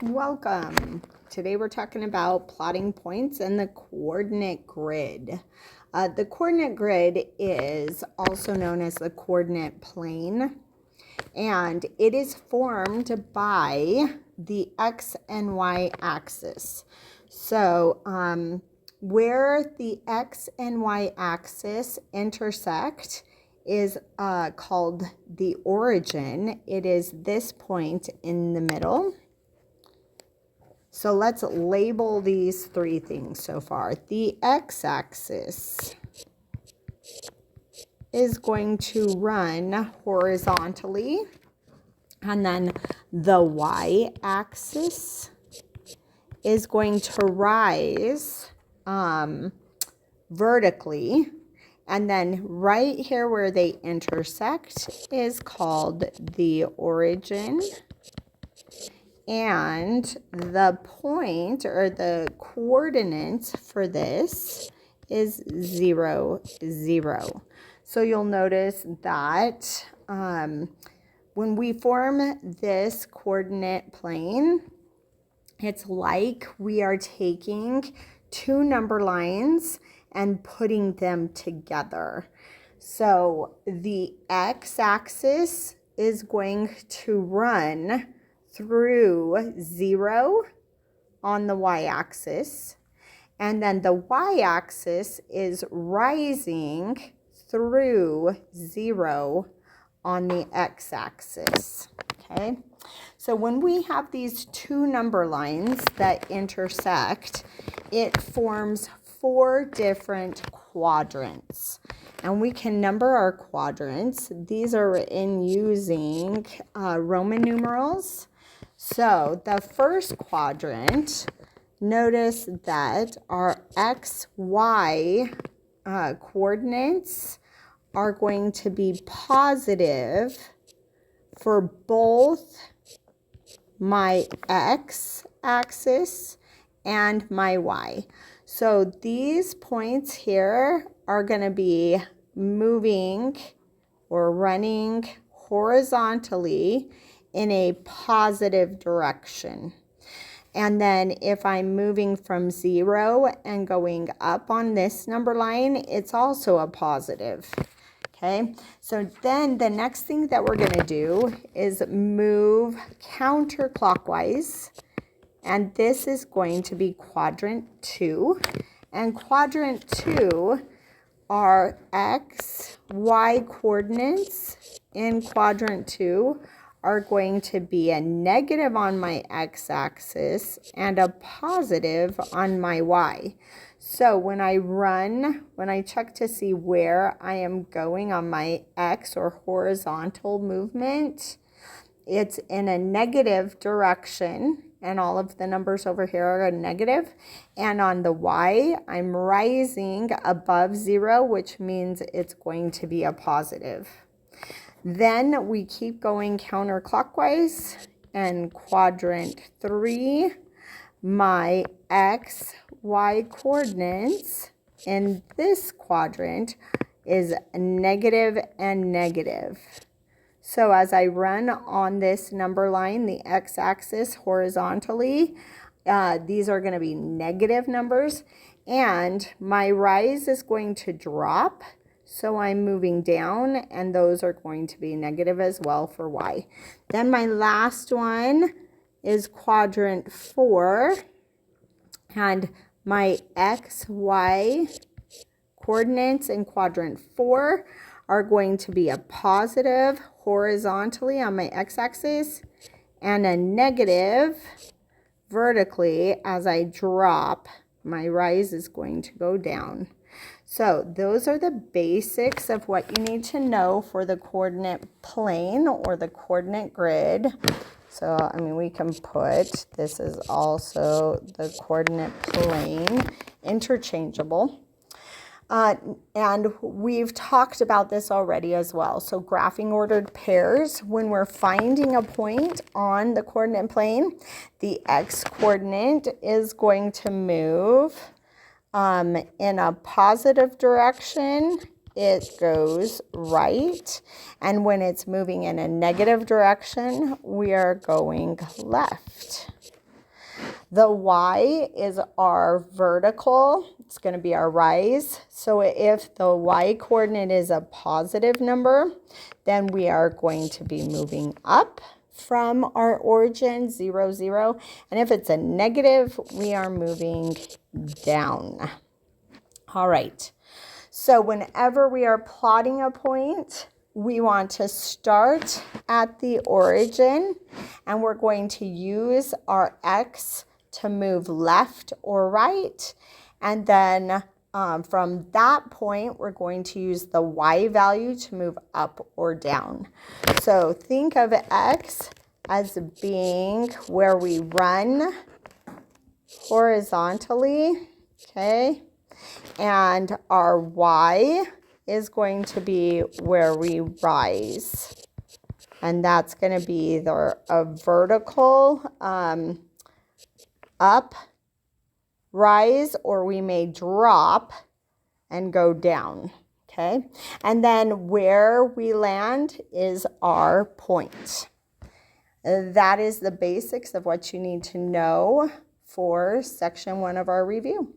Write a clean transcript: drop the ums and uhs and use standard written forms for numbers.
Welcome. Today we're talking about plotting points and the coordinate grid. The coordinate grid is also known as the coordinate plane, and it is formed by the x and y axis. So where the x and y axis intersect is called the origin. It is this point in the middle. So let's label these three things so far. The x-axis is going to run horizontally, and then the y-axis is going to rise vertically, and then right here where they intersect is called the origin. And the point or the coordinates for this is 0, 0. So you'll notice that when we form this coordinate plane, it's like we are taking two number lines and putting them together. So the x-axis is going to run through 0 on the y-axis, and then the y-axis is rising through 0 on the x-axis. Okay, so when we have these two number lines that intersect, it forms 4 different quadrants. And we can number our quadrants. These are written using Roman numerals. So the first quadrant, notice that our x, y coordinates are going to be positive for both my x-axis and my y. So these points here are going to be moving or running horizontally in a positive direction. And then if I'm moving from 0 and going up on this number line, it's also a positive. Okay, so then the next thing that we're going to do is move counterclockwise. And this is going to be quadrant 2. And quadrant 2 are x, y coordinates in quadrant 2 are going to be a negative on my x-axis and a positive on my y. So when I check to see where I am going on my x or horizontal movement, it's in a negative direction, and all of the numbers over here are a negative. And on the y, I'm rising above 0, which means it's going to be a positive. Then we keep going counterclockwise, and quadrant 3, my x, y coordinates in this quadrant is negative and negative. So as I run on this number line, the x-axis horizontally, these are going to be negative numbers, and my rise is going to drop. So I'm moving down, and those are going to be negative as well for y. Then my last one is quadrant 4, and my x, y coordinates in quadrant 4 are going to be a positive horizontally on my x-axis and a negative vertically. As I drop, my rise is going to go down. So those are the basics of what you need to know for the coordinate plane or the coordinate grid. So, we can put, this is also the coordinate plane, interchangeable. And we've talked about this already as well. So graphing ordered pairs, when we're finding a point on the coordinate plane, the x coordinate is going to move in a positive direction. It goes right. And when it's moving in a negative direction, we are going left. The y is our vertical. It's going to be our rise. So if the y coordinate is a positive number, then we are going to be moving up from our origin, 0, 0. And if it's a negative, we are moving down. All right. So whenever we are plotting a point, we want to start at the origin, and we're going to use our x to move left or right. And then from that point, we're going to use the y value to move up or down. So think of x as being where we run horizontally, okay? And our y is going to be where we rise. And that's going to be either a vertical up rise, or we may drop and go down, okay? And then where we land is our point. That is the basics of what you need to know for section 1 of our review.